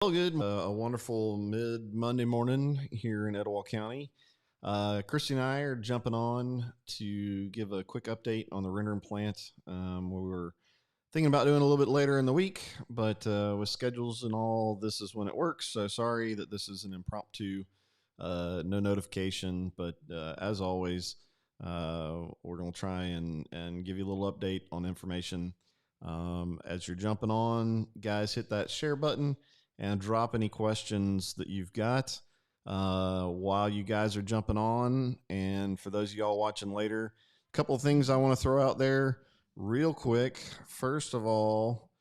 Well, good. A wonderful mid Monday morning here in Etowah County. Christie and I are jumping on to give a quick update on the rendering plant. We were thinking about doing a little bit later in the week, but with schedules and all, this is when it works. So sorry that this is an impromptu, no notification. But as always, we're going to try and give you a little update on information. As you're jumping on, guys, hit that share button and drop any questions that you've got while you guys are jumping on. And for those of y'all watching later, a couple of things I want to throw out there real quick. First of all,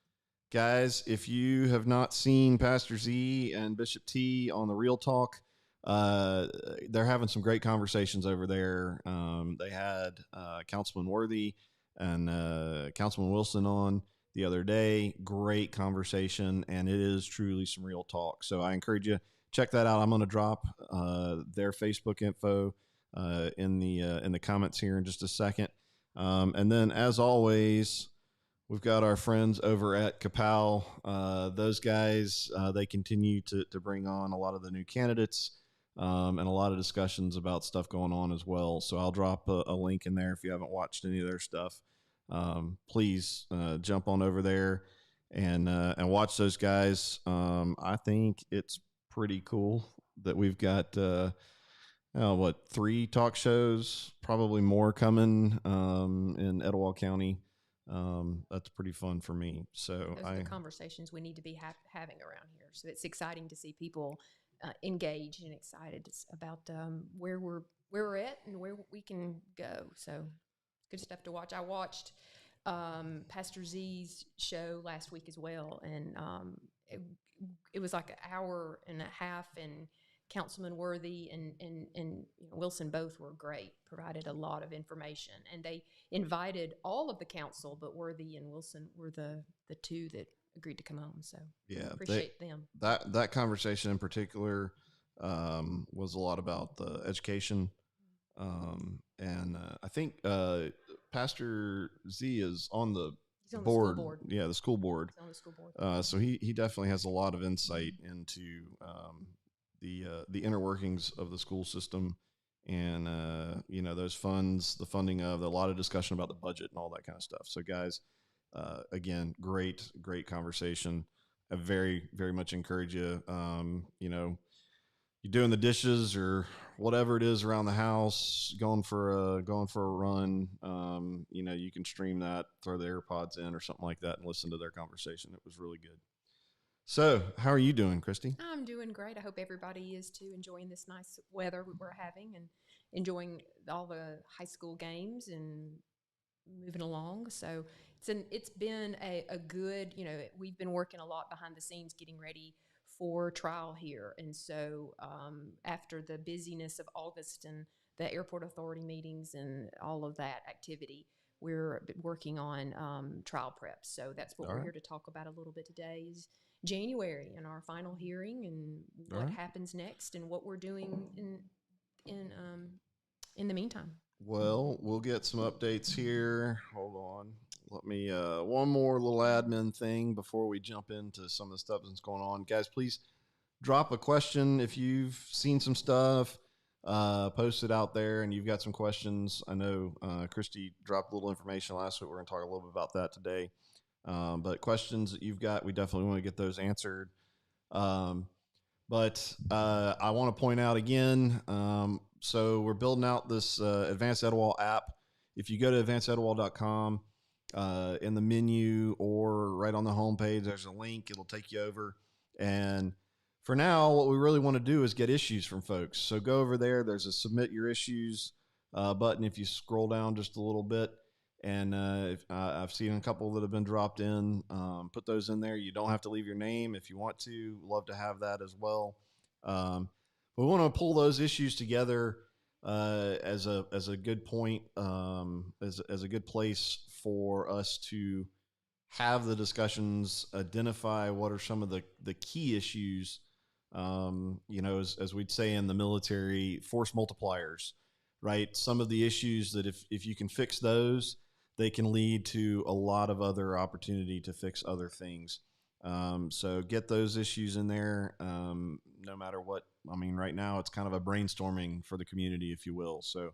guys, if you have not seen Pastor Z and Bishop T on the Real Talk, they're having some great conversations over there. They had Councilman Worthy and Councilman Wilson on the other day. Great conversation, and it is truly some real talk. So I encourage you, check that out. I'm going to drop their Facebook info in the comments here in just a second. And then, as always, we've got our friends over at Capal. Those guys, they continue to bring on a lot of the new candidates and a lot of discussions about stuff going on as well. So I'll drop a link in there if you haven't watched any of their stuff. Please jump on over there and watch those guys. I think it's pretty cool that we've got 3 talk shows, probably more coming in Etowah County. That's pretty fun for me. So those are the conversations we need to be having around here. So it's exciting to see people engaged and excited about where we're at and where we can go. So good stuff to watch. I watched Pastor Z's show last week as well, and it was like an hour and a half, and Councilman Worthy and Wilson both were great, provided a lot of information, and they invited all of the council, but Worthy and Wilson were the two that agreed to come on. So yeah, appreciate them. That conversation in particular was a lot about the education, and I think Pastor Z is on the board. The school board. Yeah, the school board. He's on the school board. So he definitely has a lot of insight into the inner workings of the school system, and those funds, the funding of a lot of discussion about the budget and all that kind of stuff. So guys, again, great conversation. I very much encourage you. You're doing the dishes or whatever it is around the house, going for a run. You can stream that, throw the AirPods in or something like that, and listen to their conversation. It was really good. So, how are you doing, Christy? I'm doing great. I hope everybody is too, enjoying this nice weather we're having and enjoying all the high school games and moving along. So it's been a good, we've been working a lot behind the scenes getting ready for trial here. And so after the busyness of August and the airport authority meetings and all of that activity, we're working on trial prep. So that's what we're here to talk about a little bit today is January and our final hearing and what happens next and what we're doing in the meantime. Well, we'll get some updates here. Hold on. Let me one more little admin thing before we jump into some of the stuff that's going on. Guys, please drop a question if you've seen some stuff. Post it out there and you've got some questions. I know Christy dropped a little information last week. We're going to talk a little bit about that today. But questions that you've got, we definitely want to get those answered. But I want to point out again, so we're building out this Advanced Etowah app. If you go to advancedetowah.com, in the menu or right on the homepage, there's a link. It'll take you over. And for now, what we really want to do is get issues from folks. So go over there. There's a submit your issues button if you scroll down just a little bit. And I've seen a couple that have been dropped in. Put those in there. You don't have to leave your name if you want to. Love to have that as well. But we want to pull those issues together as a good point, as a good place for us to have the discussions, identify what are some of the key issues. As we'd say in the military, force multipliers, right? Some of the issues that if you can fix those, they can lead to a lot of other opportunity to fix other things. So get those issues in there. No matter what, I mean, right now it's kind of a brainstorming for the community, if you will. So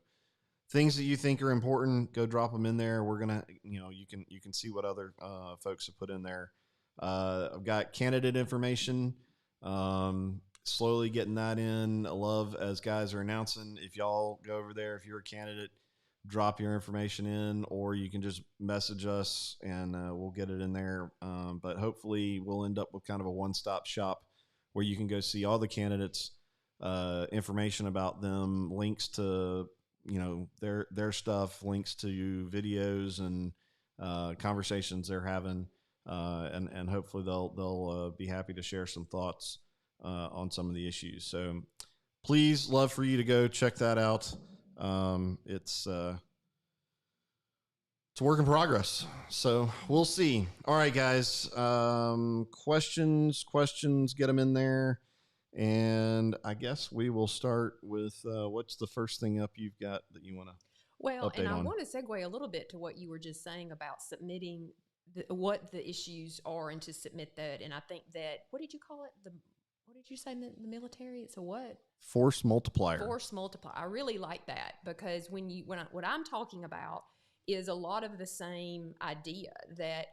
things that you think are important, go drop them in there. We're gonna, you can see what other folks have put in there. I've got candidate information. Slowly getting that in. I love as guys are announcing. If y'all go over there, if you're a candidate, drop your information in, or you can just message us and we'll get it in there. But hopefully, we'll end up with kind of a one-stop shop where you can go see all the candidates, information about them, links to their stuff, links to videos and conversations they're having, and hopefully they'll be happy to share some thoughts on some of the issues. So please, love for you to go check that out. It's a work in progress, so we'll see. All right, guys. Questions, get them in there. And I guess we will start with what's the first thing up you've got that you want to update and I on? want to segue a little bit to what you were just saying about submitting what the issues are and to submit that. And I think that, what did you call it? What did you say in the military? It's a what? Force multiplier. Force multiplier. I really like that, because what I'm talking about is a lot of the same idea, that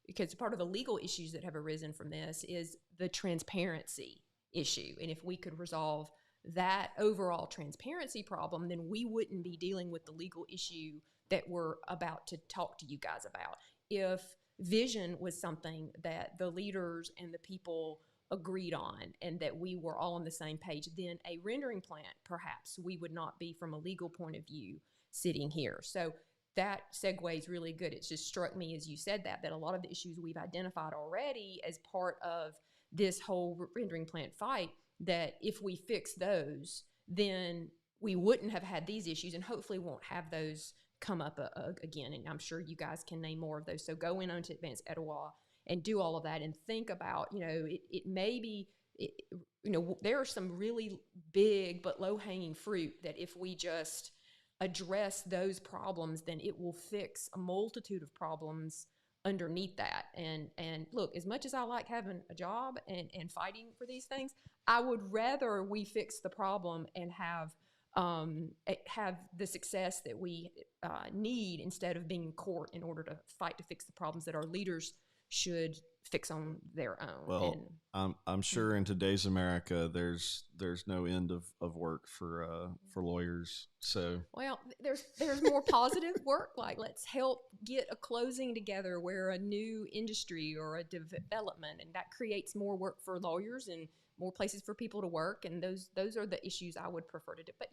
because part of the legal issues that have arisen from this is the transparency issue. And if we could resolve that overall transparency problem, then we wouldn't be dealing with the legal issue that we're about to talk to you guys about. If vision was something that the leaders and the people agreed on and that we were all on the same page, then a rendering plant, perhaps we would not be, from a legal point of view, sitting here. So that segue is really good. It just struck me as you said that a lot of the issues we've identified already as part of this whole rendering plant fight, that if we fix those, then we wouldn't have had these issues, and hopefully won't have those come up again. And I'm sure you guys can name more of those. So go in onto Advanced Etowah and do all of that, and think about, it may be, there are some really big but low-hanging fruit that if we just address those problems, then it will fix a multitude of problems underneath that. And look, as much as I like having a job and fighting for these things, I would rather we fix the problem and have the success that we need, instead of being in court in order to fight to fix the problems that our leaders should fix on their own. Well, I'm sure in today's America, there's no end of work for lawyers. So, well, there's more positive work, like let's help get a closing together where a new industry or a development, and that creates more work for lawyers and more places for people to work. And those are the issues I would prefer to do. But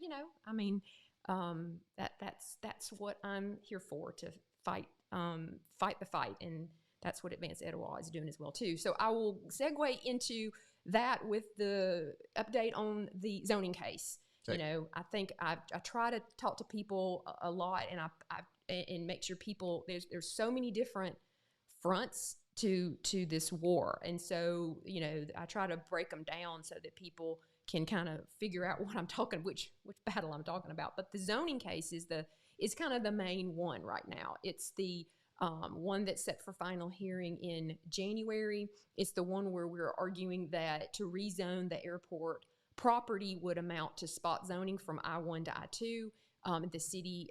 that's what I'm here for, to fight the fight. And that's what Advanced Etowah is doing as well, too. So I will segue into that with the update on the zoning case. Okay. I think I try to talk to people a lot, and and make sure people, there's so many different fronts to this war. And so, I try to break them down so that people can kind of figure out what I'm talking, which battle I'm talking about. But the zoning case is kind of the main one right now. It's the one that's set for final hearing in January. It's the one where we're arguing that to rezone the airport property would amount to spot zoning from I-1 to I-2. The city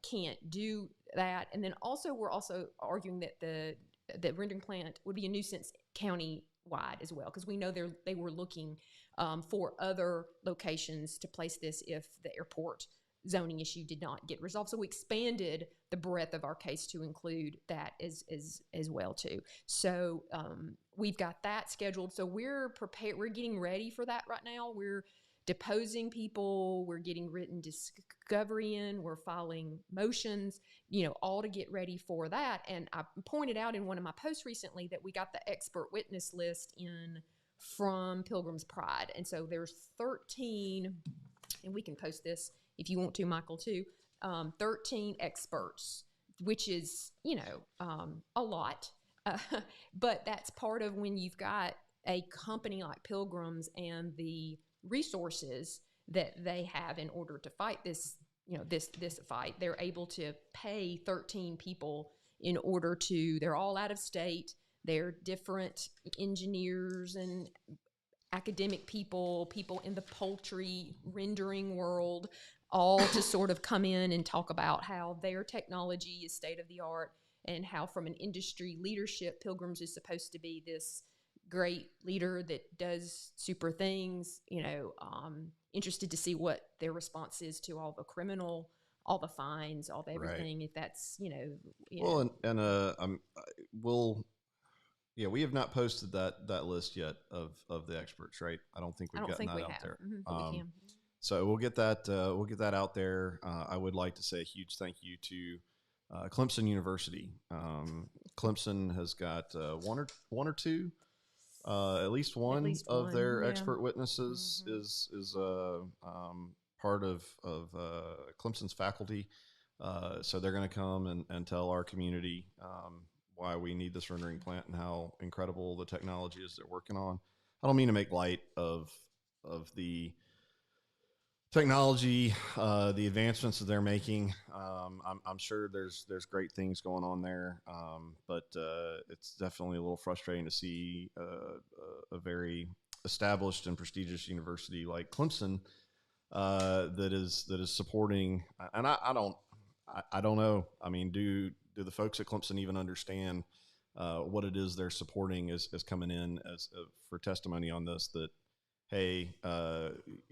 can't do that. And then also we're also arguing that the rendering plant would be a nuisance county-wide as well, because we know they were looking for other locations to place this if the airport zoning issue did not get resolved. So we expanded the breadth of our case to include that as well too. So we've got that scheduled. So we're prepared. We're getting ready for that right now. We're deposing people. We're getting written discovery in. We're filing motions, all to get ready for that. And I pointed out in one of my posts recently that we got the expert witness list in from Pilgrim's Pride. And so there's 13, and we can post this if you want to, Michael, too, 13 experts, which is, a lot. But that's part of when you've got a company like Pilgrims and the resources that they have in order to fight this fight. They're able to pay 13 people in order to, they're all out of state. They're different engineers and academic people, people in the poultry rendering world, all to sort of come in and talk about how their technology is state of the art and how from an industry leadership, Pilgrims is supposed to be this great leader that does super things, interested to see what their response is to all the criminal, all the fines, all the everything, if that's, Well, we'll, yeah, we have not posted that list yet of the experts, right? I don't think I we've don't gotten think that we out have, there. but we can. So we'll get that out there. I would like to say a huge thank you to Clemson University. Clemson has got one or two, at least one of their expert witnesses is part of Clemson's faculty. So they're going to come and tell our community why we need this rendering plant and how incredible the technology is they're working on. I don't mean to make light of the technology, the advancements that they're making. I'm sure there's great things going on there, but it's definitely a little frustrating to see a very established and prestigious university like Clemson that is supporting. And I don't know. I mean, do the folks at Clemson even understand what it is they're supporting as coming in as for testimony on this? That hey,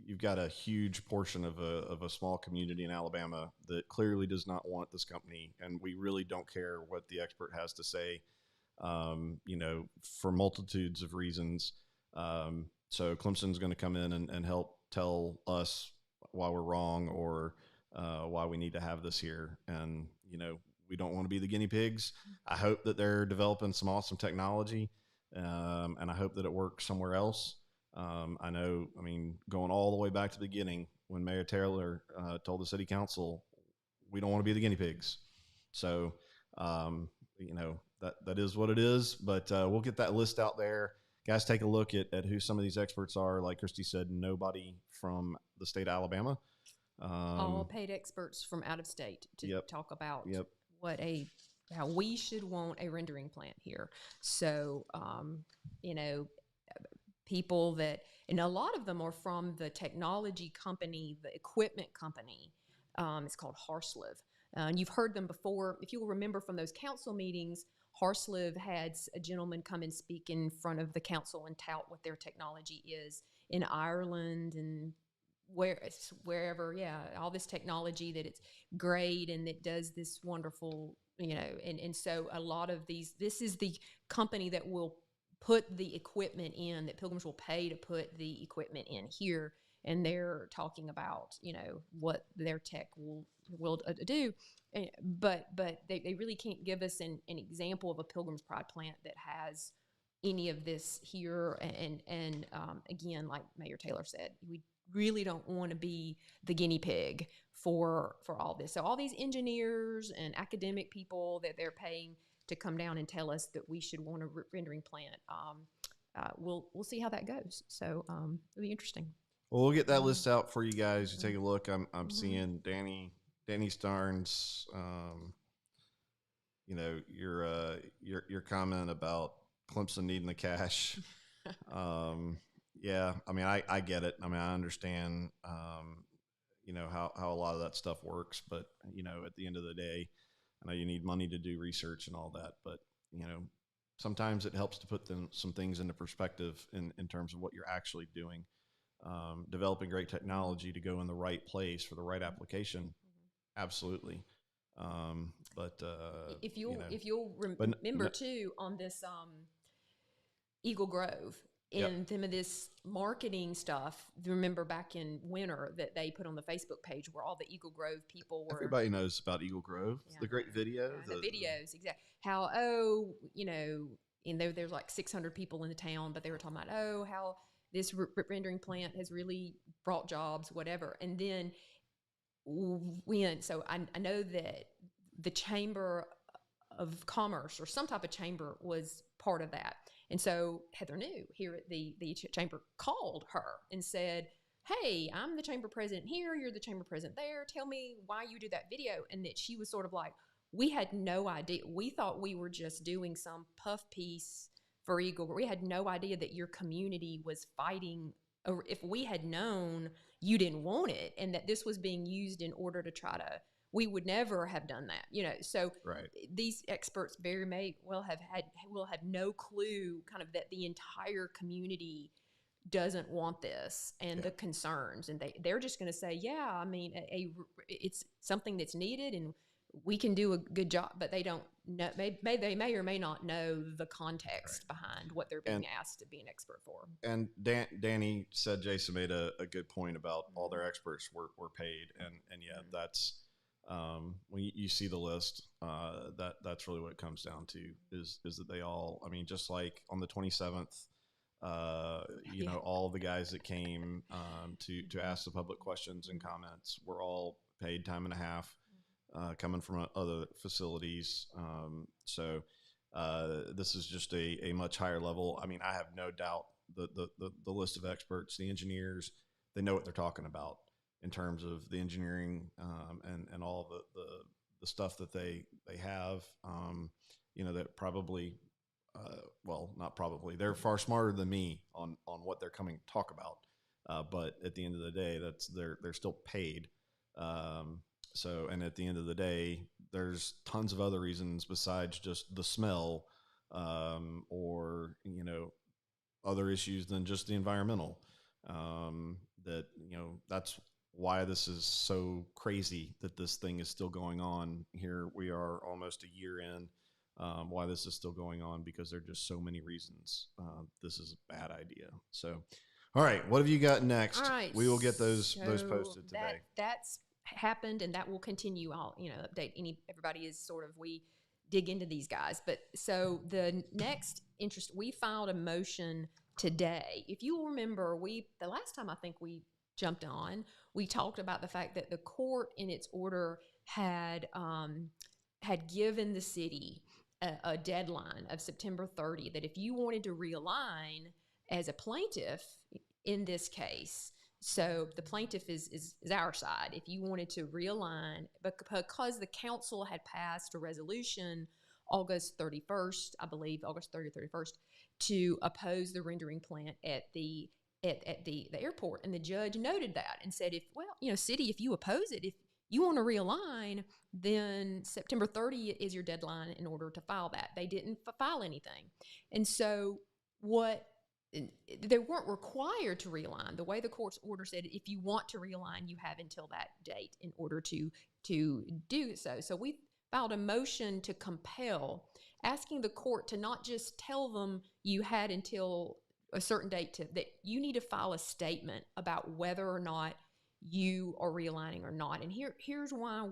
you've got a huge portion of a small community in Alabama that clearly does not want this company, and we really don't care what the expert has to say, for multitudes of reasons. So Clemson's going to come in and help tell us why we're wrong or why we need to have this here. And, we don't want to be the guinea pigs. I hope that they're developing some awesome technology, and I hope that it works somewhere else. I know, going all the way back to the beginning when Mayor Taylor told the city council, we don't want to be the guinea pigs. So, that is what it is, but we'll get that list out there. Guys, take a look at who some of these experts are. Like Christie said, nobody from the state of Alabama. All paid experts from out of state to talk about how we should want a rendering plant here. So, people that, and a lot of them are from the technology company, the equipment company. It's called Harslev. And you've heard them before. If you'll remember from those council meetings, Harslev had a gentleman come and speak in front of the council and tout what their technology is in Ireland and wherever, all this technology that it's great and that does this wonderful, and so a lot of this is the company that will put the equipment in, that Pilgrims will pay to put the equipment in here, and they're talking about, what their tech will do. But they really can't give us an example of a Pilgrim's Pride plant that has any of this here. And again, like Mayor Taylor said, we really don't want to be the guinea pig for all this. So all these engineers and academic people that they're paying to come down and tell us that we should want a rendering plant, we'll see how that goes. So it'll be interesting. Well, we'll get that list out for you guys. You take a look. I'm seeing Danny Starnes. Your comment about Clemson needing the cash. Yeah, I get it. I understand, how a lot of that stuff works. But, at the end of the day, I know you need money to do research and all that. But, sometimes it helps to put some things into perspective in terms of what you're actually doing. Developing great technology to go in the right place for the right application. Absolutely. But if you'll remember too, on this Eagle Grove, and some of this marketing stuff, remember back in winter that they put on the Facebook page where all the Eagle Grove people were. Everybody knows about Eagle Grove. The great video. The videos, exactly. How, and there's like 600 people in the town, but they were talking about, how this rendering plant has really brought jobs, whatever. And then so I know that the Chamber of Commerce or some type of chamber was part of that. And so Heather New here at the chamber called her and said, hey, I'm the chamber president here. You're the chamber president there. Tell me why you do that video. And that she was sort of like, we had no idea. We thought we were just doing some puff piece for Eagle, but we had no idea that your community was fighting. If we had known you didn't want it and that this was being used in order to try to, we would never have done that, you know. So Right. these experts very may well have no clue kind of that the entire community doesn't want this and the concerns, and they're just going to say, yeah, I mean, it's something that's needed and we can do a good job, but they don't know. They may or may not know the context behind what they're being asked to be an expert for. And Danny said Jason made a good point about all their experts were paid, and yeah, that's when you see the list, that's really what it comes down to is that they all, I mean, just like on the 27th, you know, all the guys that came to ask the public questions and comments were all paid time and a half. Coming from other facilities. So this is just a much higher level. I mean, I have no doubt the list of experts, the engineers, they know what they're talking about in terms of the engineering and all the stuff that they have. You know, that probably, well, not probably, they're far smarter than me on what they're coming to talk about. But at the end of the day, they're still paid. So, and at the end of the day, there's tons of other reasons besides just the smell, or, you know, other issues than just the environmental, that, you know, that's why this is so crazy that this thing is still going on. Here we are almost a year in, why this is still going on, because there are just so many reasons. This is a bad idea. So, all right, what have you got next? All right, we will get those posted today. That's happened, and that will continue. I'll, you know, update everybody as sort of we dig into these guys. But so the next interest, we filed a motion today. If you remember, the last time I think we jumped on, we talked about the fact that the court in its order had given the city a deadline of September 30, that if you wanted to realign as a plaintiff in this case, so the plaintiff is our side. If you wanted to realign, because the council had passed a resolution August 31st, I believe, August 30th, 31st, to oppose the rendering plant at the airport. And the judge noted that and said, city, if you oppose it, if you want to realign, then September 30th is your deadline in order to file that. They didn't file anything. And so they weren't required to realign. The way the court's order said, if you want to realign, you have until that date in order to do so. So we filed a motion to compel, asking the court to not just tell them you had until a certain date that you need to file a statement about whether or not you are realigning or not. And here's why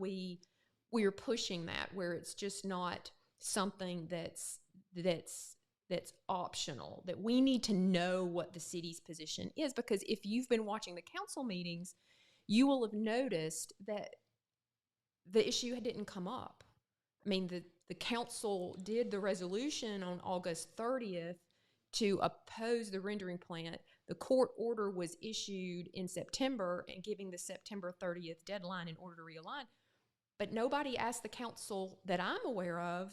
we're pushing that, where it's just not something that's optional, that we need to know what the city's position is. Because if you've been watching the council meetings, you will have noticed that the issue didn't come up. I mean, the council did the resolution on August 30th to oppose the rendering plant. The court order was issued in September and giving the September 30th deadline in order to realign. But nobody asked the council that I'm aware of,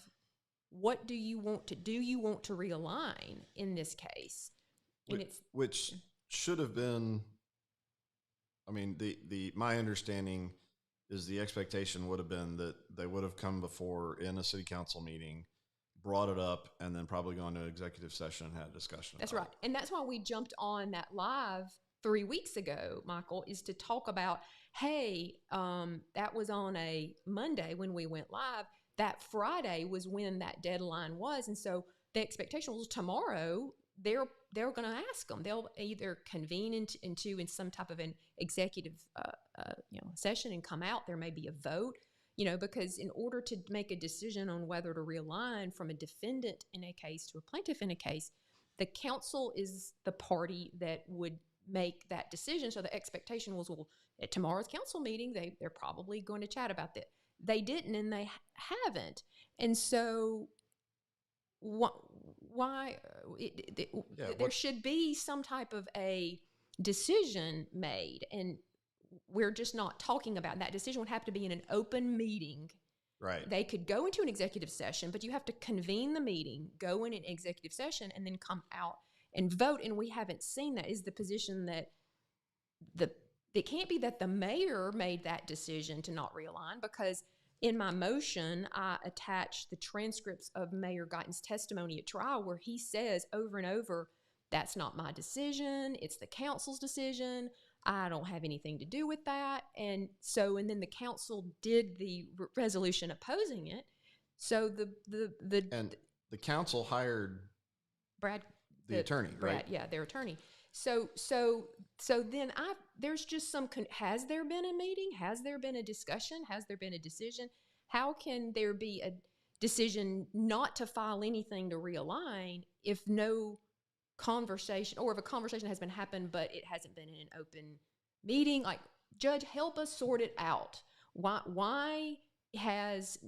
what do you want to do? You want to realign in this case? And which should have been, I mean, my understanding is the expectation would have been that they would have come before in a city council meeting, brought it up, and then probably gone to executive session and had a discussion. That's right. And that's why we jumped on that live 3 weeks ago, Michael, is to talk about, hey, that was on a Monday when we went live. That Friday was when that deadline was. And so the expectation was tomorrow they're going to ask them. They'll either convene into some type of an executive session and come out. There may be a vote, because in order to make a decision on whether to realign from a defendant in a case to a plaintiff in a case, the council is the party that would make that decision. So the expectation was, well, at tomorrow's council meeting, they're probably going to chat about that. They didn't, and they haven't. And so there should be some type of a decision made, and we're just not talking about that. Decision would have to be in an open meeting Right. They could go into an executive session, but you have to convene the meeting, go in an executive session, and then come out and vote. And we haven't seen that. Is the position that it can't be that the mayor made that decision to not realign, because in my motion, I attached the transcripts of Mayor Guyton's testimony at trial where he says over and over, that's not my decision. It's the council's decision. I don't have anything to do with that. And then the council did the resolution opposing it. So the council hired Brad, the attorney, Brad, right? Yeah, their attorney. So then there's just has there been a meeting? Has there been a discussion? Has there been a decision? How can there be a decision not to file anything to realign if no conversation, or if a conversation has been happened but it hasn't been in an open meeting? Like, Judge, help us sort it out. Why has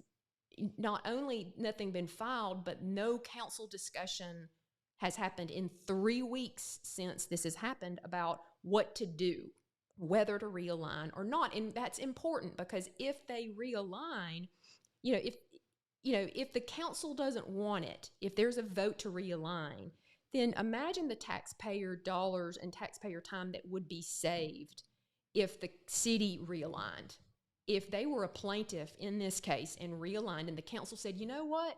not only nothing been filed, but no council discussion has happened in 3 weeks since this has happened about what to do, whether to realign or not? And that's important, because if they realign, if the council doesn't want it, if there's a vote to realign, then imagine the taxpayer dollars and taxpayer time that would be saved if the city realigned. If they were a plaintiff in this case and realigned, and the council said, you know what,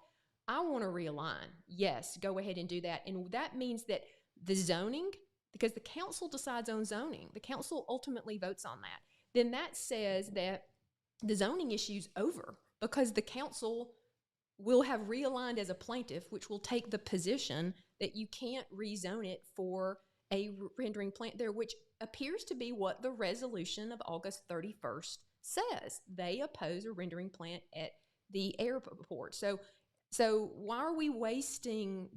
I want to realign. Yes, go ahead and do that. And that means that the zoning, because the council decides on zoning, the council ultimately votes on that, then that says that the zoning issue's over, because the council will have realigned as a plaintiff, which will take the position that you can't rezone it for a rendering plant there, which appears to be what the resolution of August 31st says. They oppose a rendering plant at the airport. So why are we wasting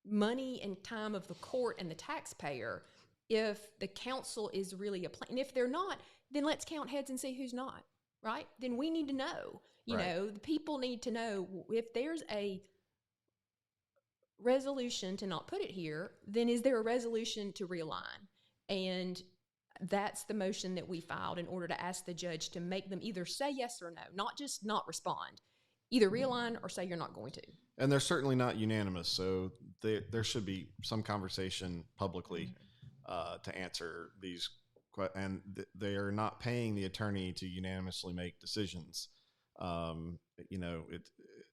money and time of the court and the taxpayer if the council is really a plaintiff? And if they're not, then let's count heads and see who's not, right? Then we need to know. The people need to know if there's a resolution to not put it here, then is there a resolution to realign? And that's the motion that we filed in order to ask the judge to make them either say yes or no, not just not respond. Either realign or say you're not going to. And they're certainly not unanimous, so there should be some conversation publicly to answer these. And they are not paying the attorney to unanimously make decisions.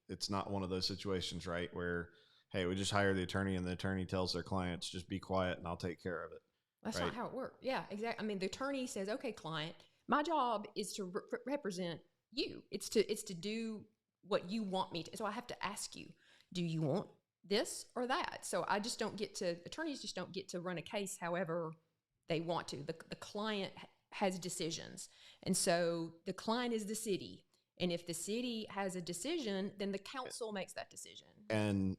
It's not one of those situations, right, where, hey, we just hire the attorney and the attorney tells their clients, just be quiet and I'll take care of it. That's not how it works. Yeah, exactly. I mean, the attorney says, okay, client, my job is to represent you. It's to do what you want me to. So I have to ask you, do you want this or that? So attorneys just don't get to run a case however they want to. The client has decisions. And so the client is the city. And if the city has a decision, then the council makes that decision. And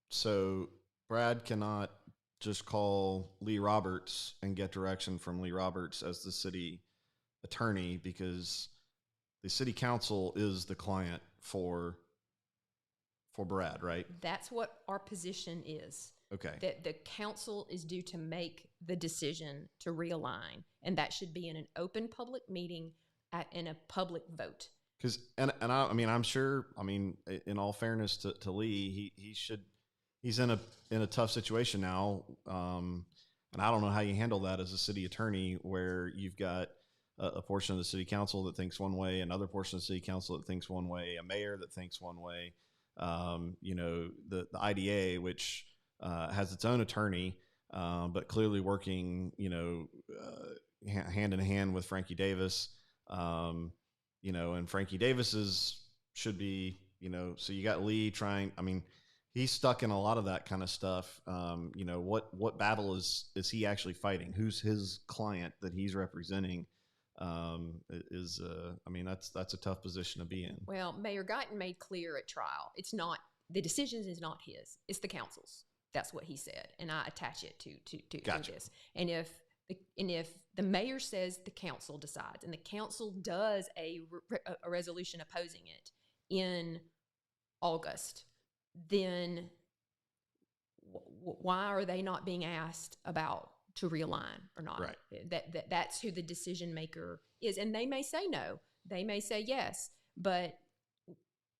so Brad cannot just call Lee Roberts and get direction from Lee Roberts as the city attorney, because the city council is the client for Brad, right? That's what our position is. Okay. That the council is due to make the decision to realign, and that should be in an open public meeting in a public vote. Because I'm sure, in all fairness to Lee, he's in a tough situation now, and I don't know how you handle that as a city attorney, where you've got a portion of the city council that thinks one way, another portion of the city council that thinks one way, a mayor that thinks one way, the IDA, which has its own attorney, but clearly working, hand in hand with Frankie Davis, and Frankie Davis's should be, so you got Lee trying, he's stuck in a lot of that kind of stuff. What battle is he actually fighting? Who's his client that he's representing? That's a tough position to be in. Well, Mayor Guyton made clear at trial, the decision is not his, it's the council's. That's what he said, and I attach it to Gotcha. this. And if the mayor says the council decides, and the council does a resolution opposing it in August, then why are they not being asked about to realign or not? Right. That's who the decision maker is, and they may say no, they may say yes, but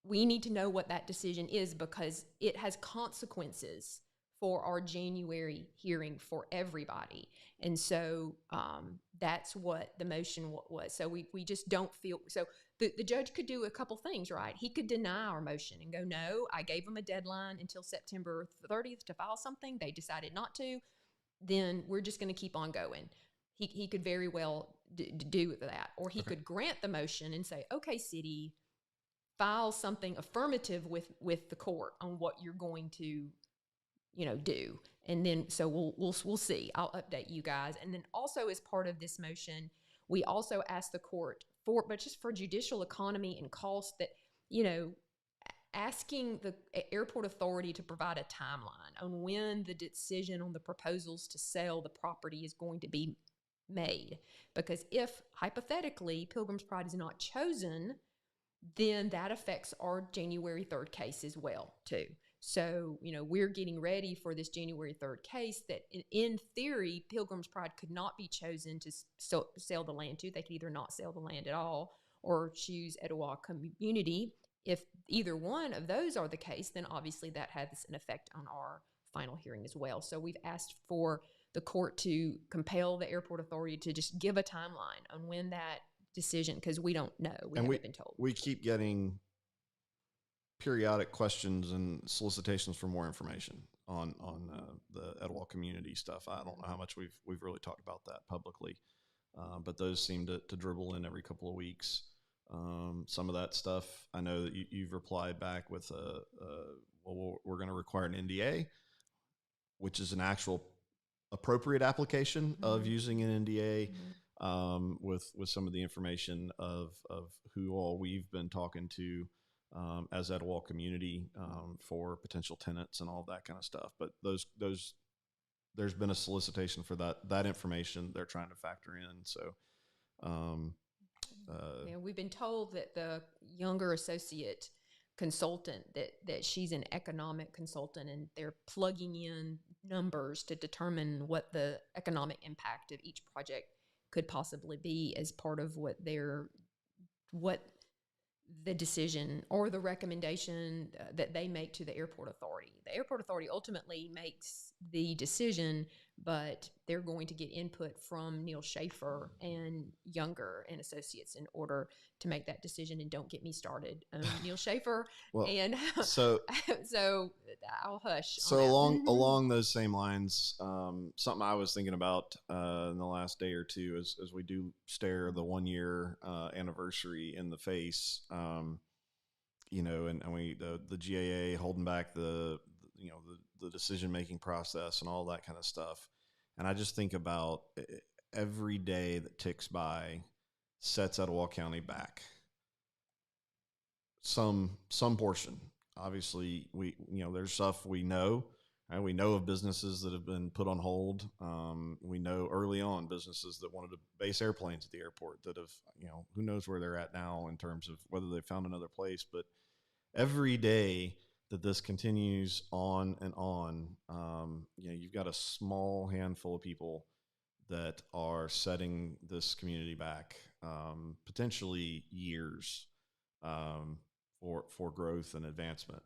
we need to know what that decision is because it has consequences for our January hearing for everybody. And so that's what the motion was. So we just don't feel, so the judge could do a couple things, right? He could deny our motion and go, no, I gave them a deadline until September 30th to file something. They decided not to. Then we're just going to keep on going. He could very well do that. Or he could grant the motion and say, okay, city, file something affirmative with the court on what you're going to do. And then, so we'll see. I'll update you guys. And then also as part of this motion, we also asked the court but just for judicial economy and cost that, asking the airport authority to provide a timeline on when the decision on the proposals to sell the property is going to be made. Because if hypothetically Pilgrim's Pride is not chosen, then that affects our January 3rd case as well, too. So, we're getting ready for this January 3rd case that, in theory, Pilgrim's Pride could not be chosen to sell the land to. They could either not sell the land at all or choose Etowah Community. If either one of those are the case, then obviously that has an effect on our final hearing as well. So we've asked for the court to compel the airport authority to just give a timeline on when that decision, because we don't know. We haven't been told. We keep getting periodic questions and solicitations for more information on the Etowah community stuff. I don't know how much we've really talked about that publicly, but those seem to dribble in every couple of weeks. Some of that stuff, I know that you've replied back with well, we're going to require an NDA, which is an actual appropriate application of using an NDA. With some of the information of who all we've been talking to as Etowah community for potential tenants and all that kind of stuff. But there's been a solicitation for that information they're trying to factor in. So we've been told that the younger associate consultant that she's an economic consultant, and they're plugging in numbers to determine what the economic impact of each project could possibly be as part of what the decision or the recommendation that they make to the airport authority. The airport authority ultimately makes the decision, but they're going to get input from Neil Schaefer and Younger and Associates in order to make that decision. And don't get me started on Neil Schaefer. Well, and so I'll hush. So along those same lines, something I was thinking about in the last day or two as we do stare the 1 year anniversary in the face, and we the GAA holding back the decision making process and all that kind of stuff, and I just think about every day that ticks by sets Etowah County back some portion. Obviously, there's stuff we know. Right? We know of businesses that have been put on hold. We know early on businesses that wanted to base airplanes at the airport that have, who knows where they're at now in terms of whether they found another place. But every day that this continues on and on, you've got a small handful of people that are setting this community back, potentially years. For growth and advancement.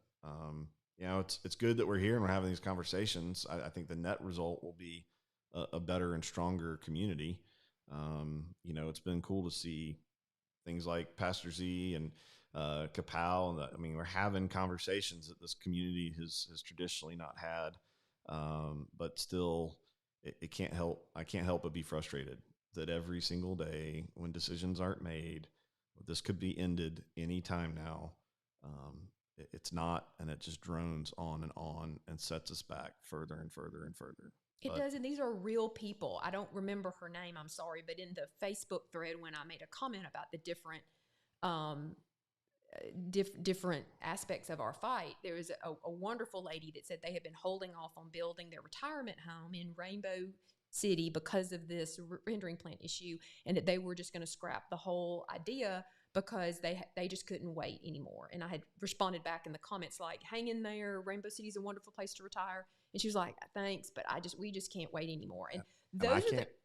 It's good that we're here and we're having these conversations. I think the net result will be a better and stronger community. It's been cool to see things like Pastor Z and Kapow. We're having conversations that this community has traditionally not had, but still, I can't help but be frustrated that every single day when decisions aren't made, this could be ended any time now. It's not, and it just drones on and sets us back further and further and further. It does, and these are real people. I don't remember her name, I'm sorry, but in the Facebook thread when I made a comment about the different aspects of our fight, there was a wonderful lady that said they had been holding off on building their retirement home in Rainbow City because of this rendering plant issue, and that they were just going to scrap the whole idea because they just couldn't wait anymore. And I had responded back in the comments like, hang in there, Rainbow City is a wonderful place to retire. And she was like, thanks, but we just can't wait anymore. And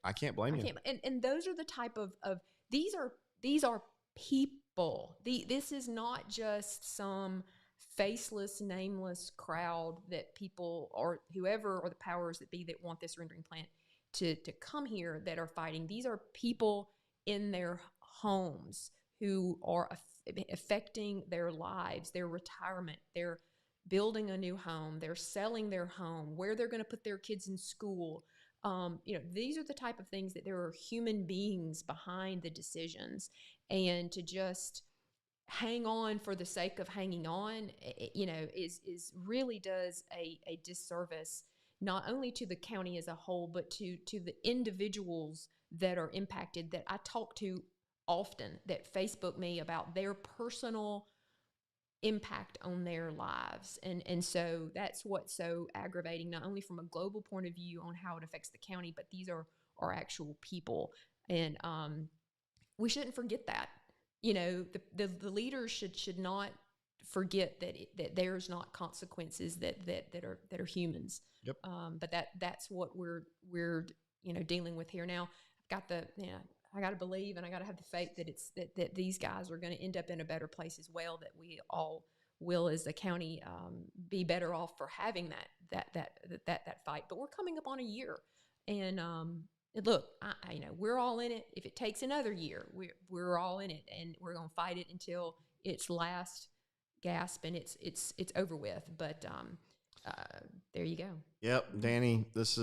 I can't blame you. And those are the type of these are people. This is not just some faceless, nameless crowd that people or whoever or the powers that be that want this rendering plant to come here that are fighting. These are people in their homes who are affecting their lives, their retirement, their building a new home, they're selling their home, where they're going to put their kids in school. These are the type of things that there are human beings behind the decisions, and to just hang on for the sake of hanging on, is really does a disservice not only to the county as a whole, but to the individuals that are impacted that I talk to often, that Facebook me about their personal impact on their lives. And so that's what's so aggravating, not only from a global point of view on how it affects the county, but these are actual people. And we shouldn't forget that. The leaders should not forget that there's not consequences that are humans. Yep. But that's what we're dealing with here now. I got to believe, and I got to have the faith that these guys are going to end up in a better place as well, that we all will as a county be better off for having that fight. But we're coming up on a year, and look, we're all in it. If it takes another year, we're all in it, and we're going to fight it until its last gasp and it's over with. But there you go. Yep, Danny, this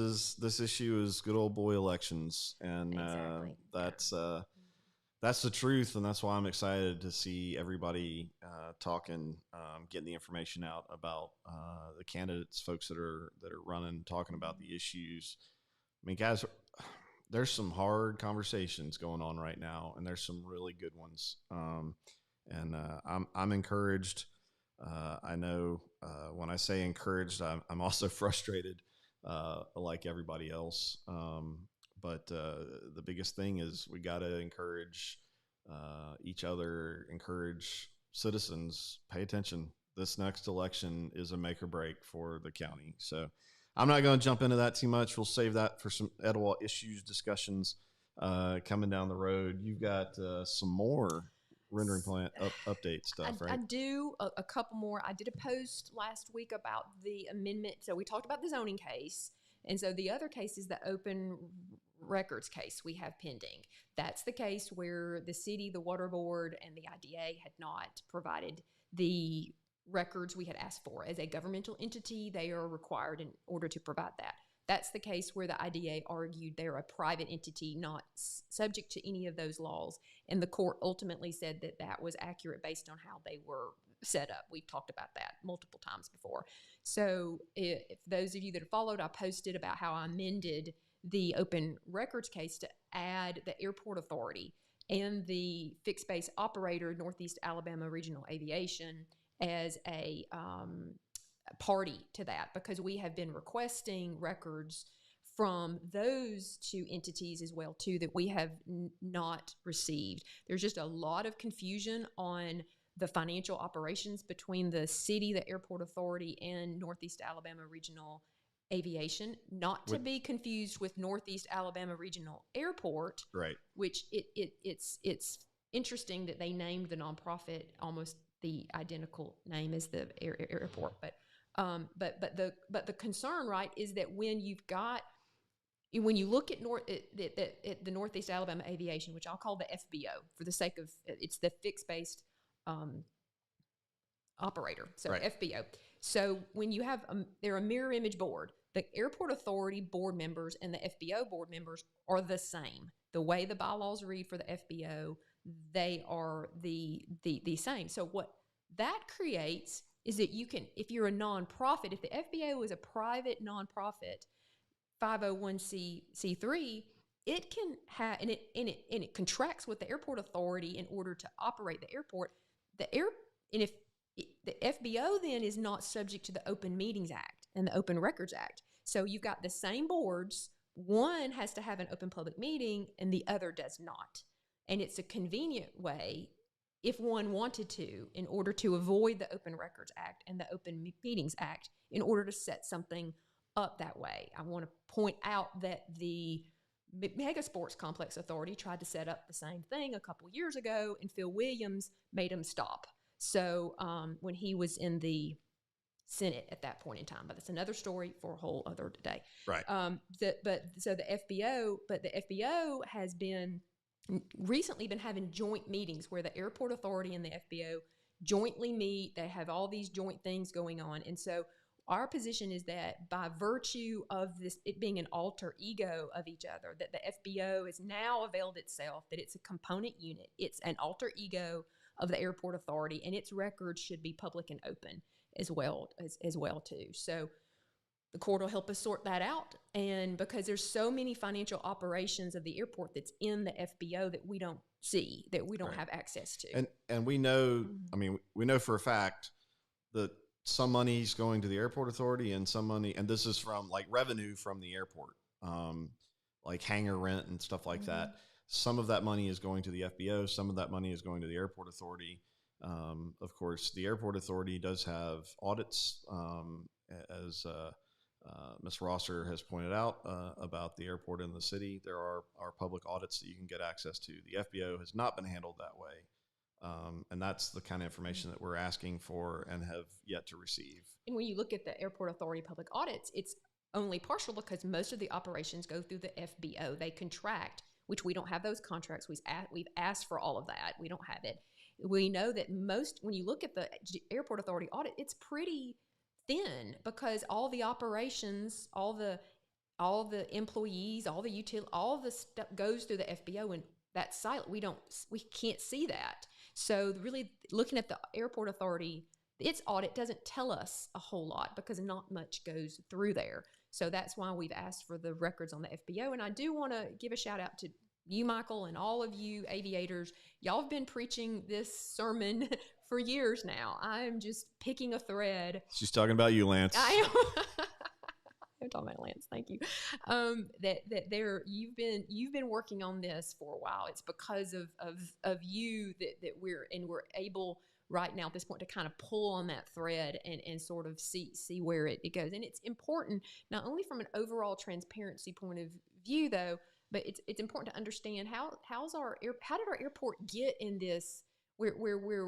issue is good old boy elections, and Exactly. that's the truth, and that's why I'm excited to see everybody talking, getting the information out about the candidates, folks that are running, talking about the issues. I mean, guys, there's some hard conversations going on right now, and there's some really good ones. And I'm encouraged. I know when I say encouraged, I'm also frustrated, like everybody else. But the biggest thing is we got to encourage each other, encourage citizens, pay attention. This next election is a make or break for the county. So I'm not going to jump into that too much. We'll save that for some Etowah issues discussions coming down the road. You've got some more rendering plant update stuff, right? I do a couple more. I did a post last week about the amendment. So we talked about the zoning case. And so the other case is the open records case we have pending. That's the case where the city, the water board, and the IDA had not provided the records we had asked for. As a governmental entity, they are required in order to provide that. That's the case where the IDA argued they're a private entity, not subject to any of those laws. And the court ultimately said that that was accurate based on how they were set up. We've talked about that multiple times before. So if those of you that have followed, I posted about how I amended the open records case to add the airport authority and the fixed base operator, Northeast Alabama Regional Aviation, as a party to that, because we have been requesting records from those two entities as well too that we have not received. There's just a lot of confusion on the financial operations between the city, the airport authority, and Northeast Alabama Regional Aviation, not to be confused with Northeast Alabama Regional Airport, right? Which it's interesting that they named the nonprofit almost the identical name as the airport, but the concern, right, is that when you look at the Northeast Alabama Aviation, which I'll call the FBO for the sake of it's the fixed based operator, so right. FBO. So when you have they're a mirror image board. The airport authority board members and the FBO board members are the same. The way the bylaws read for the FBO, they are the same. So what that creates is that you can, if you're a nonprofit, if the FBO is a private nonprofit, 501c3, it can have, and it contracts with the airport authority in order to operate the airport. And if the FBO then is not subject to the Open Meetings Act and the Open Records Act. So you've got the same boards. One has to have an open public meeting and the other does not. And it's a convenient way, if one wanted to, in order to avoid the Open Records Act and the Open Meetings Act, in order to set something up that way. I want to point out that the Mega Sports Complex Authority tried to set up the same thing a couple years ago, and Phil Williams made him stop. So when he was in the Senate at that point in time, but that's another story for a whole other day. Right. The FBO has recently been having joint meetings where the Airport Authority and the FBO jointly meet. They have all these joint things going on, and so our position is that by virtue of this, it being an alter ego of each other, that the FBO has now availed itself, that it's a component unit. It's an alter ego of the Airport Authority, and its records should be public and open as well too. So the court will help us sort that out. And because there's so many financial operations of the airport that's in the FBO that we don't see, that we don't have access to. And we know, I mean, we know for a fact that some money's going to the Airport Authority and some money, and this is from like revenue from the airport, like hangar rent and stuff like that. Some of that money is going to the FBO. Some of that money is going to the Airport Authority. Of course, the Airport Authority does have audits, as Ms. Rosser has pointed out about the airport in the city. There are public audits that you can get access to. The FBO has not been handled that way. And that's the kind of information that we're asking for and have yet to receive. And when you look at the Airport Authority public audits, it's only partial because most of the operations go through the FBO. They contract, which we don't have those contracts. We've asked for all of that. We don't have it. We know that when you look at the Airport Authority audit, it's pretty thin because all the operations, all the employees, all the stuff goes through the FBO, and that's silent. We can't see that. So really looking at the Airport Authority, its audit doesn't tell us a whole lot because not much goes through there. So that's why we've asked for the records on the FBO. And I do want to give a shout out to you, Michael, and all of you aviators. Y'all have been preaching this sermon for years now. I'm just picking a thread. She's talking about you, Lance. I am. I'm talking about Lance. Thank you. You've been working on this for a while. It's because of you that we're able right now at this point to kind of pull on that thread and sort of see where it goes. And it's important not only from an overall transparency point of view though, but it's important to understand how did our airport get in this where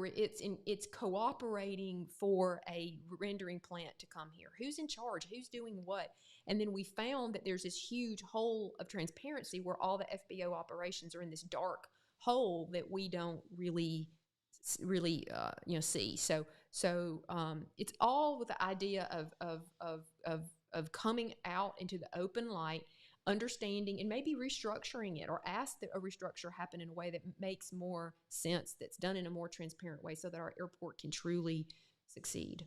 it's cooperating for a rendering plant to come here. Who's in charge? Who's doing what? And then we found that there's this huge hole of transparency where all the FBO operations are in this dark hole that we don't really see. So it's all with the idea of coming out into the open light, understanding and maybe restructuring it, or ask that a restructure happen in a way that makes more sense, that's done in a more transparent way so that our airport can truly succeed.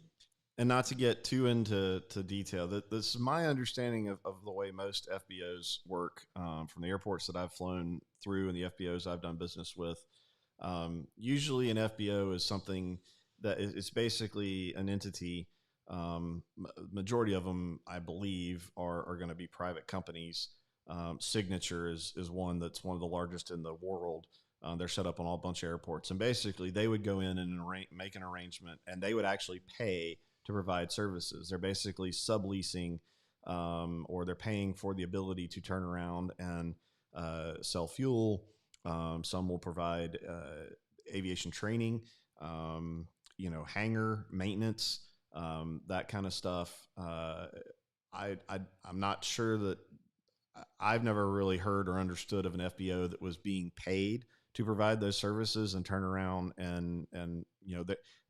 And not to get too into detail, this is my understanding of the way most FBOs work from the airports that I've flown through and the FBOs I've done business with. Usually an FBO is something that it's basically an entity. Majority of them, I believe, are going to be private companies. Signature is one that's one of the largest in the world. They're set up on a bunch of airports, and basically they would go in and make an arrangement, and they would actually pay to provide services. They're basically subleasing, or they're paying for the ability to turn around and sell fuel. Some will provide aviation training, hangar maintenance, that kind of stuff. I'm not sure that I've never really heard or understood of an FBO that was being paid to provide those services and turn around and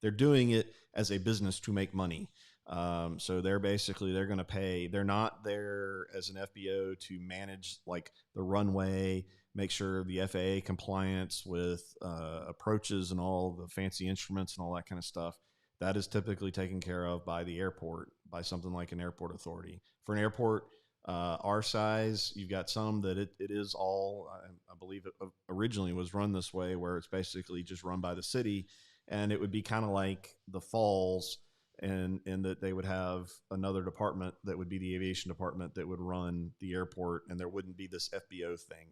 they're doing it as a business to make money. So they're going to pay. They're not there as an FBO to manage like the runway, make sure the FAA compliance with approaches and all the fancy instruments and all that kind of stuff. That is typically taken care of by the airport, by something like an airport authority. For an airport our size, you've got some that it is all, I believe it originally was run this way, where it's basically just run by the city, and it would be kind of like the Falls, and that they would have another department that would be the aviation department that would run the airport, and there wouldn't be this FBO thing.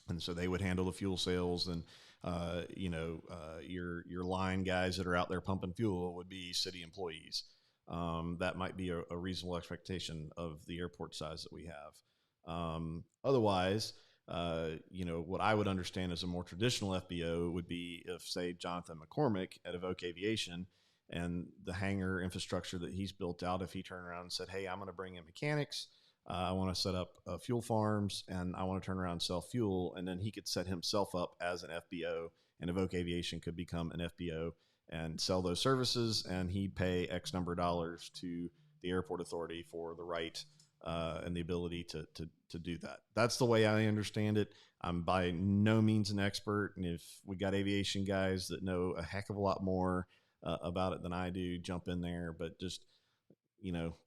And so they would handle the fuel sales, and your line guys that are out there pumping fuel would be city employees. That might be a reasonable expectation of the airport size that we have. Otherwise, what I would understand as a more traditional FBO would be if, say, Jonathan McCormick at Evoque Aviation and the hangar infrastructure that he's built out, if he turned around and said, hey, I'm going to bring in mechanics, I want to set up fuel farms, and I want to turn around and sell fuel, and then he could set himself up as an FBO, and Evoque Aviation could become an FBO and sell those services, and he'd pay X number of dollars to the airport authority for the right and the ability to do that. That's the way I understand it. I'm by no means an expert, and if we got aviation guys that know a heck of a lot more about it than I do, jump in there. But just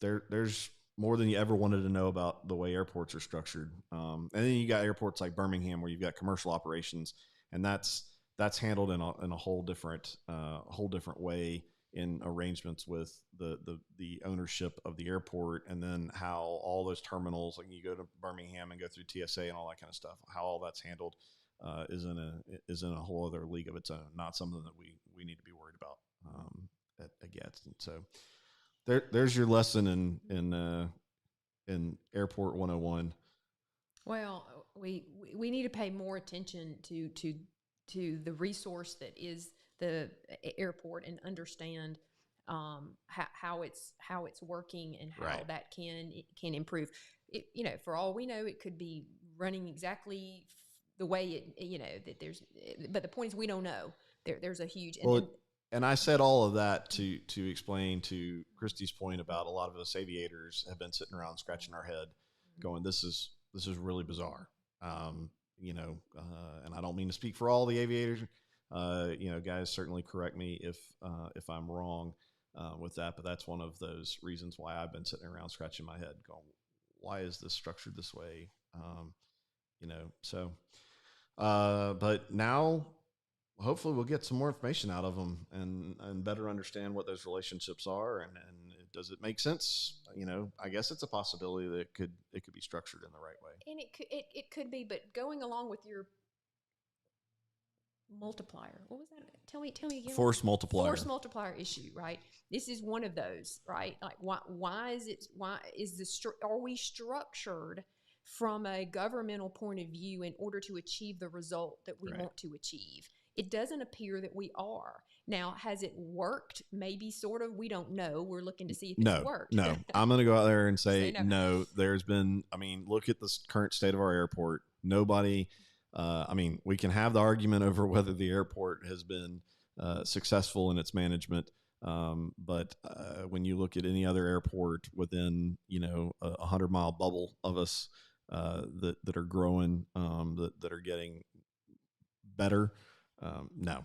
there's more than you ever wanted to know about the way airports are structured. And then you got airports like Birmingham where you've got commercial operations, and that's handled in a whole different way in arrangements with the ownership of the airport, and then how all those terminals, like you go to Birmingham and go through TSA and all that kind of stuff, how all that's handled is in a whole other league of its own. Not something that we need to be worried about at Gadsden. So there's your lesson in Airport 101. Well, we need to pay more attention to the resource that is the airport and understand how it's working and how Right. that can improve. For all we know, it could be running exactly the way that there's. But the point is, we don't know. There's a huge. And I said all of that to explain to Christie's point about a lot of us aviators have been sitting around scratching our head, going, "This is really bizarre." And I don't mean to speak for all the aviators. Guys, certainly correct me if I'm wrong with that, but that's one of those reasons why I've been sitting around scratching my head, going, "Why is this structured this way?" But now, hopefully, we'll get some more information out of them and better understand what those relationships are, and does it make sense? I guess it's a possibility that it could be structured in the right way. And it could be, but going along with your multiplier, what was that? Tell me again. Force multiplier issue, right? This is one of those, right? Like, why are we structured from a governmental point of view in order to achieve the result that we want to achieve? It doesn't appear that we are. Now, has it worked? Maybe, sort of. We don't know. We're looking to see if it's worked. No. I'm going to go out there and say no. There's been, look at the current state of our airport. Nobody, we can have the argument over whether the airport has been successful in its management. But when you look at any other airport within, a 100-mile bubble of us that are growing, that are getting better, no,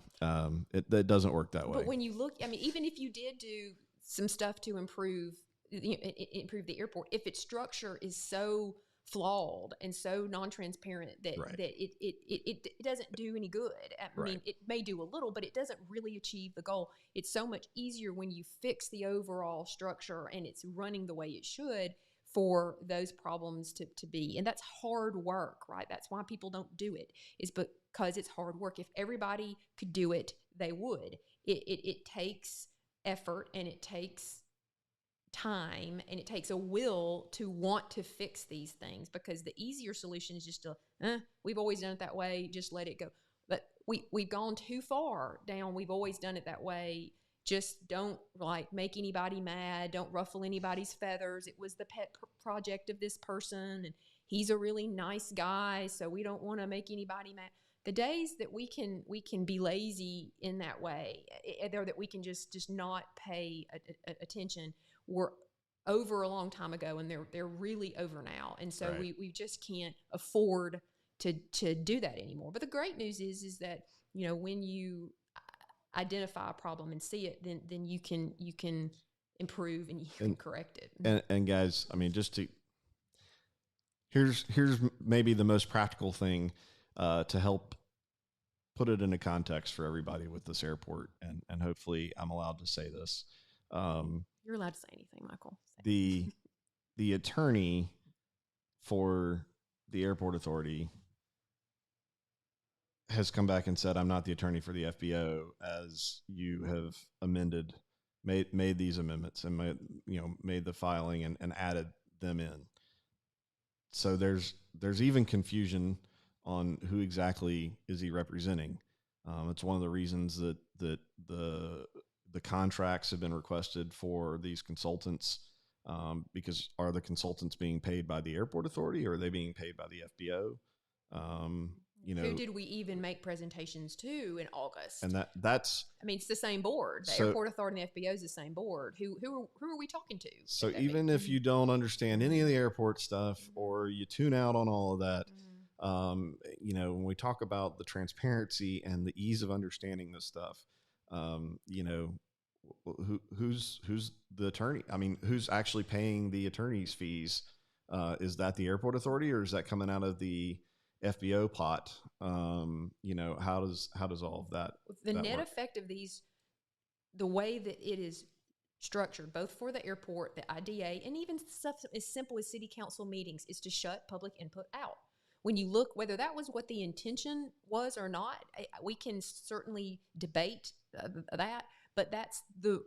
it doesn't work that way. But when you look, even if you did do some stuff to improve the airport, if its structure is so flawed and so non-transparent that it doesn't do any good. It may do a little, but it doesn't really achieve the goal. It's so much easier when you fix the overall structure and it's running the way it should for those problems to be. And that's hard work, right? That's why people don't do it, is because it's hard work. If everybody could do it, they would. It takes effort, and it takes time, and it takes a will to want to fix these things, because the easier solution is just we've always done it that way, just let it go. But we've gone too far down. We've always done it that way. Just don't make anybody mad. Don't ruffle anybody's feathers. It was the pet project of this person, and he's a really nice guy, so we don't want to make anybody mad. The days that we can be lazy in that way, or that we can just not pay attention, were over a long time ago, and they're really over now. And so we just can't afford to do that anymore. But the great news is that when you identify a problem and see it, then you can improve and you can correct it. And guys, here's maybe the most practical thing to help put it into context for everybody with this airport, and hopefully I'm allowed to say this. You're allowed to say anything, Michael. The attorney for the airport authority has come back and said, I'm not the attorney for the FBO, as you have made these amendments and made the filing and added them in. so there's even confusion on who exactly is he representing. It's one of the reasons that the contracts have been requested for these consultants, because are the consultants being paid by the airport authority, or are they being paid by the FBO? Who did we even make presentations to in August? And that's, I mean, it's the same board. The airport authority and the FBO is the same board. Who are we talking to? So even if you don't understand any of the airport stuff, or you tune out on all of that, when we talk about the transparency and the ease of understanding this stuff, who's the attorney? I mean, who's actually paying the attorney's fees? Is that the airport authority, or is that coming out of the FBO pot? How does all of that? The net effect of these, the way that it is structured, both for the airport, the IDA, and even stuff as simple as city council meetings, is to shut public input out. When you look, whether that was what the intention was or not, we can certainly debate that, but that's the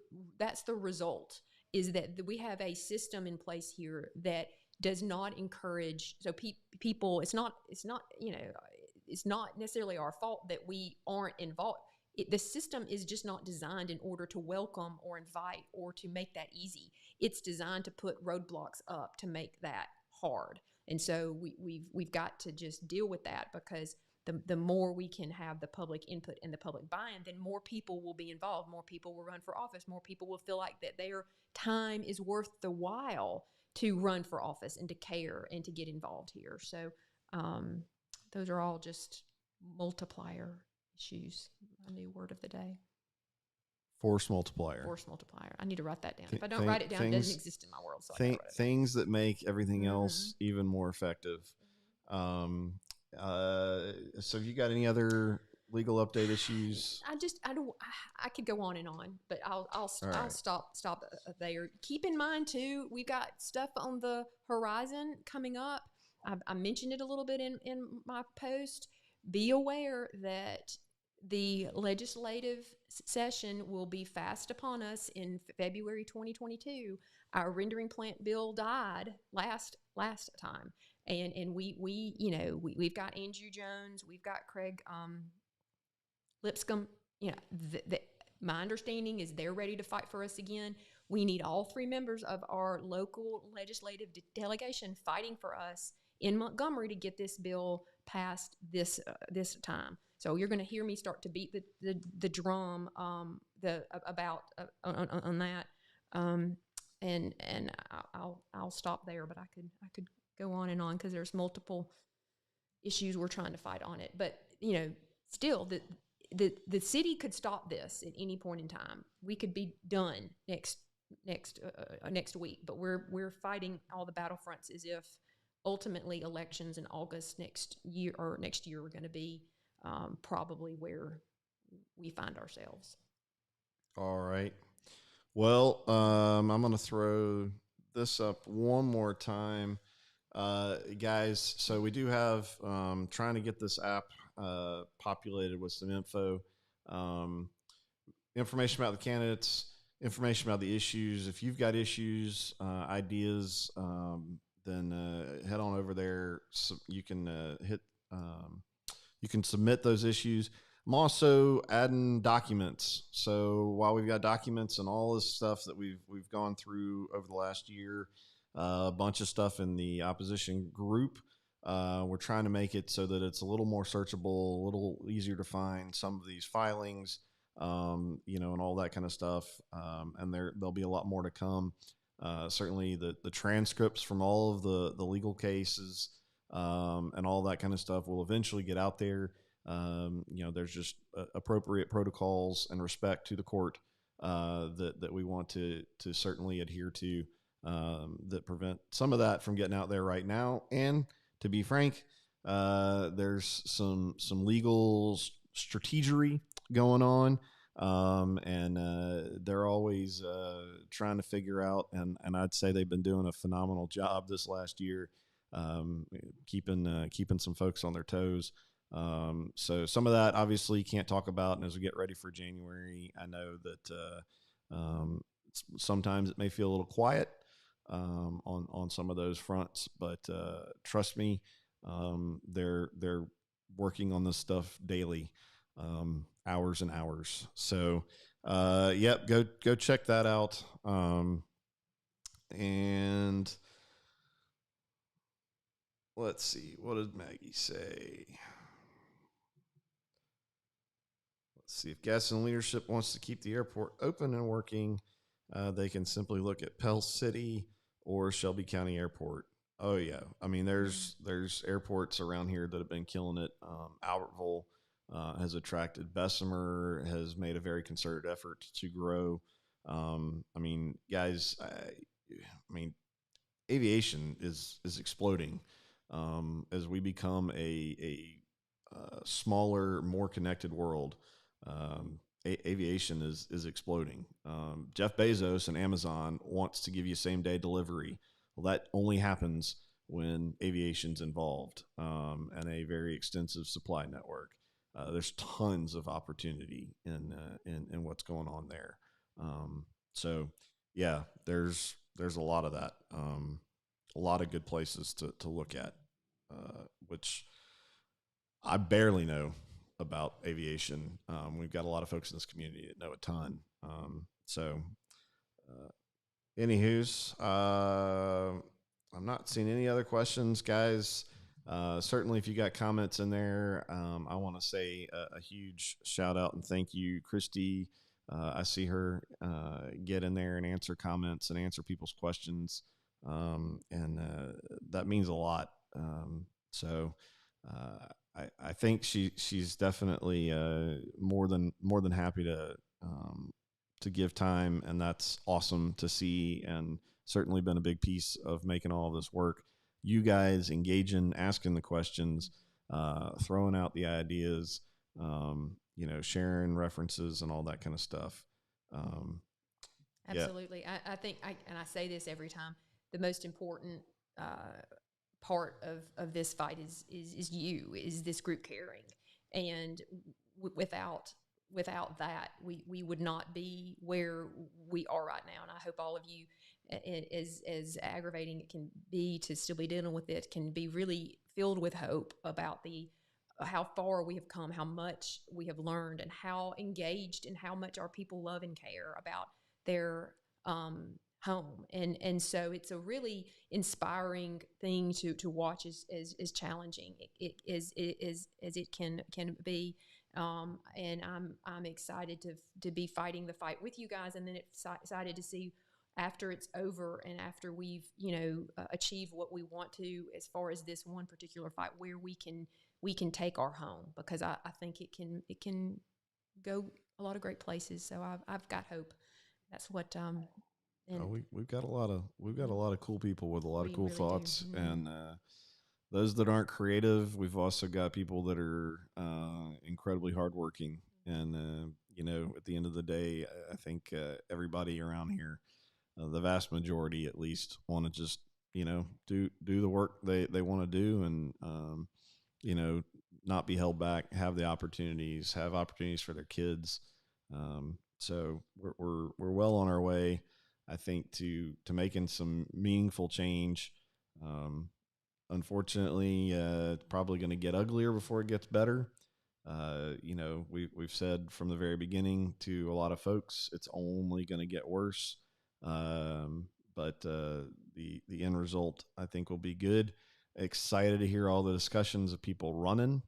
result, is that we have a system in place here that does not encourage, so people, it's not necessarily our fault that we aren't involved. The system is just not designed in order to welcome or invite or to make that easy. It's designed to put roadblocks up to make that hard. And so we've got to just deal with that, because the more we can have the public input and the public buy-in, then more people will be involved, more people will run for office, more people will feel like that their time is worth the while to run for office and to care and to get involved here. So those are all just multiplier issues. A new word of the day. Force multiplier. Force multiplier. I need to write that down. If I don't write it down, it doesn't exist in my world. So things that make everything else even more effective. So have you got any other legal update issues? I could go on and on, but I'll stop there. Keep in mind too, we've got stuff on the horizon coming up. I mentioned it a little bit in my post. Be aware that the legislative session will be fast upon us in February 2022. Our rendering plant bill died last time, and we've got Andrew Jones, we've got Craig Lipscomb. My understanding is they're ready to fight for us again. We need all three members of our local legislative delegation fighting for us in Montgomery to get this bill passed this time. So you're going to hear me start to beat the drum about on that, and I'll stop there. But I could go on and on, because there's multiple issues we're trying to fight on it. But still the city could stop this at any point in time. We could be done next week, but we're fighting all the battlefronts as if ultimately elections in August next year are going to be probably where we find ourselves. All right. Well, I'm going to throw this up one more time, guys. So we do have trying to get this app populated with some information about the candidates, information about the issues. If you've got issues, ideas, then head on over there. So you can you can submit those issues. I'm also adding documents. So while we've got documents and all this stuff that we've gone through over the last year, a bunch of stuff in the opposition group, we're trying to make it so that it's a little more searchable, a little easier to find some of these filings, and all that kind of stuff. And there'll be a lot more to come. Certainly the transcripts from all of the legal cases, and all that kind of stuff will eventually get out there. There's just appropriate protocols and respect to the court that we want to certainly adhere to, that prevent some of that from getting out there right now. And to be frank, there's some legal strategery going on, and they're always trying to figure out, and I'd say they've been doing a phenomenal job this last year, keeping some folks on their toes. So some of that obviously you can't talk about, and as we get ready for January, I know that sometimes it may feel a little quiet, on some of those fronts. But trust me, they're working on this stuff daily, hours and hours. So, yep, go check that out. And let's see, what did Maggie say? Let's see, if Gadsden leadership wants to keep the airport open and working, they can simply look at Pell City or Shelby County Airport. Oh yeah, I mean there's airports around here that have been killing it. Albertville has attracted. Bessemer has made a very concerted effort to grow. I mean, guys, I mean, aviation is exploding as we become a smaller, more connected world. Aviation is exploding. Jeff Bezos and Amazon wants to give you same day delivery. Well, that only happens when aviation's involved, and a very extensive supply network. There's tons of opportunity in what's going on there. So yeah, there's a lot of that. A lot of good places to look at, which I barely know about aviation. We've got a lot of folks in this community that know a ton. So, anywho's, I'm not seeing any other questions, guys. Certainly, if you got comments in there, I want to say a huge shout out and thank you, Christie. I see her get in there and answer comments and answer people's questions, and that means a lot. So I think she's definitely more than happy to give time, and that's awesome to see, and certainly been a big piece of making all of this work. You guys engaging, asking the questions, throwing out the ideas, sharing references and all that kind of stuff. Absolutely. Yeah. I think, and I say this every time, the most important part of this fight is this group caring, and without that, we would not be where we are right now. And I hope all of you, as aggravating it can be to still be dealing with it, can be really filled with hope about how far we have come, how much we have learned, and how engaged and how much our people love and care about their home. And so it's a really inspiring thing to watch, as challenging as it can be. And I'm excited to be fighting the fight with you guys, and then excited to see after it's over and after we've achieved what we want to as far as this one particular fight, where we can take our home, because I think it can go a lot of great places. So I've got hope. That's what we've got a lot of cool people with a lot of cool really thoughts, do. and those that aren't creative, we've also got people that are incredibly hardworking. And at the end of the day, I think everybody around here, the vast majority at least, want to just do the work they want to do, and not be held back, have opportunities for their kids. So we're well on our way, I think, to making some meaningful change. Unfortunately, it's probably going to get uglier before it gets better. We've said from the very beginning to a lot of folks, it's only going to get worse. But the end result, I think, will be good. Excited to hear all the discussions of people running.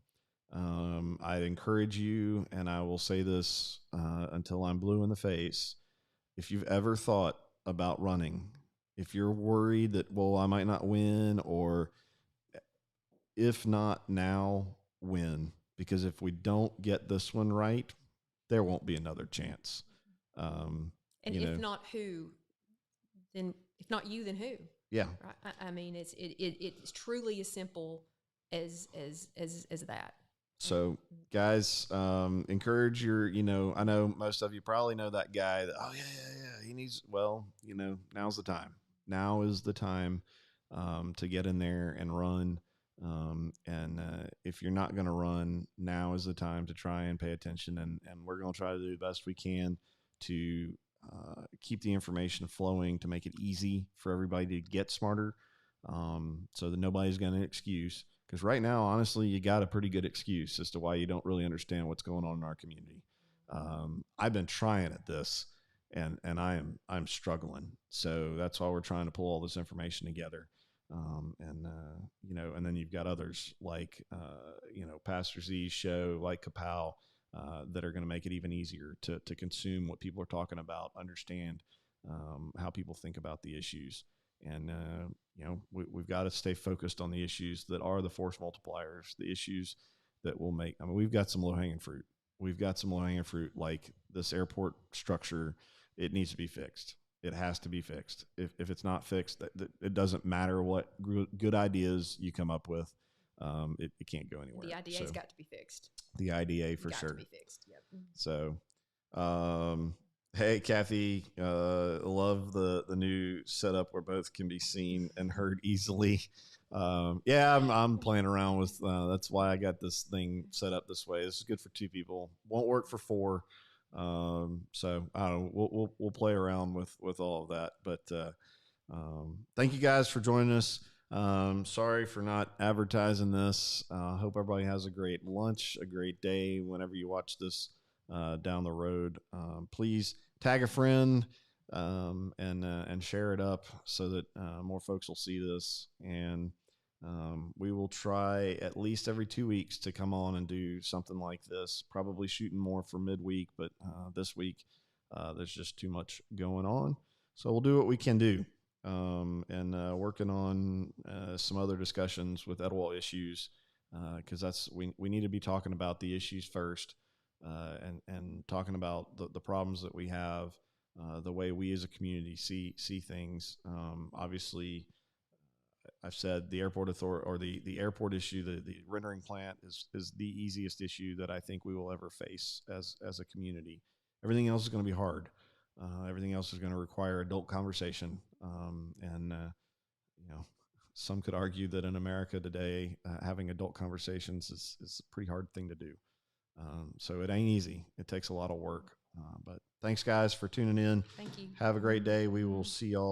I'd encourage you, and I will say this until I'm blue in the face. If you've ever thought about running, if you're worried that, well, I might not win, or if not now, when? Because if we don't get this one right, there won't be another chance. And if not who, then if not you, then who? Yeah. Right? I mean, it's truly as simple as that. So, guys, encourage your, I know most of you probably know that guy that, oh, yeah, he needs, now's the time. Now is the time to get in there and run. And if you're not going to run, now is the time to try and pay attention. And we're going to try to do the best we can to keep the information flowing to make it easy for everybody to get smarter, so that nobody's got an excuse. Because right now, honestly, you got a pretty good excuse as to why you don't really understand what's going on in our community. I've been trying at this, and I'm struggling. So that's why we're trying to pull all this information together. And then you've got others like Pastor Z's show, like Kapow, that are going to make it even easier to consume what people are talking about, understand how people think about the issues. And, we've got to stay focused on the issues that are the force multipliers, the issues that will make, we've got some low hanging fruit. We've got some low hanging fruit, like this airport structure. It needs to be fixed. It has to be fixed. If it's not fixed, it doesn't matter what good ideas you come up with. It can't go anywhere. The IDA's got to be fixed. The IDA for sure. Got to be fixed. Yep. So, hey, Kathy, love the new setup where both can be seen and heard easily. I'm playing around with. That's why I got this thing set up this way. This is good for 2 people. Won't work for 4. So I don't know. We'll play around with all of that. But thank you guys for joining us. Sorry for not advertising this. Hope everybody has a great lunch, a great day whenever you watch this down the road. Please tag a friend and share it up so that more folks will see this. And we will try at least every 2 weeks to come on and do something like this, probably shooting more for midweek, but this week there's just too much going on. So we'll do what we can do. And working on some other discussions with Etowah issues, because we need to be talking about the issues first, and talking about the problems that we have, the way we as a community see things. Obviously, I've said the airport authority, or the airport issue, the rendering plant is the easiest issue that I think we will ever face as a community. Everything else is going to be hard. Everything else is going to require adult conversation. And some could argue that in America today, having adult conversations is a pretty hard thing to do. So it ain't easy. It takes a lot of work. But thanks, guys, for tuning in. Thank you. Have a great day. We will see y'all